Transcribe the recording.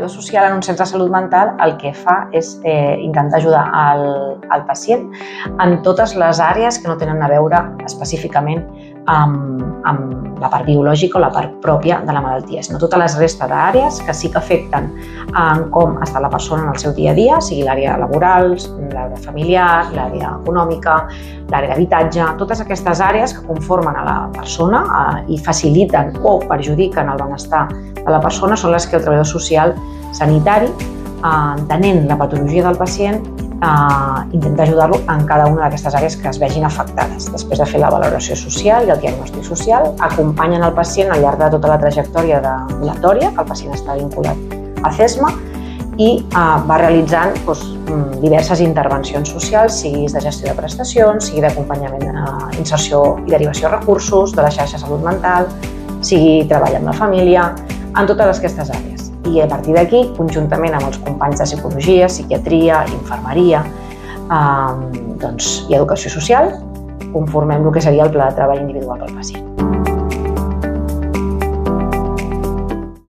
treballador social en un centre de salut mental el que fa és intentar ajudar el pacient en totes les àrees que no tenen a veure específicament amb la part biològica o la part pròpia de la malaltia, sinó tota la resta d'àrees que sí que afecten en com està la persona en el seu dia a dia, sigui l'àrea laboral, l'àrea familiar, l'àrea econòmica, l'àrea d'habitatge, totes aquestes àrees que conformen a la persona i faciliten o perjudiquen el benestar de la persona són les que el treballador social sanitari, entenent la patologia del pacient, intenta ajudar-lo en cada una d'aquestes àrees que es vegin afectades. Després de fer la valoració social i el diagnòstic social, acompanyen el pacient al llarg de tota la trajectòria ambulatòria, que el pacient està vinculat a CESMA, i va realitzant diverses intervencions socials, sigui de gestió de prestacions, sigui d'acompanyament, inserció i derivació de recursos, de la xarxa de salut mental, sigui treball amb la família, en totes aquestes àrees. I a partir d'aquí, conjuntament amb els companys de psicologia, psiquiatria, infermeria i educació social, conformem el que seria el pla de treball individual pel pacient.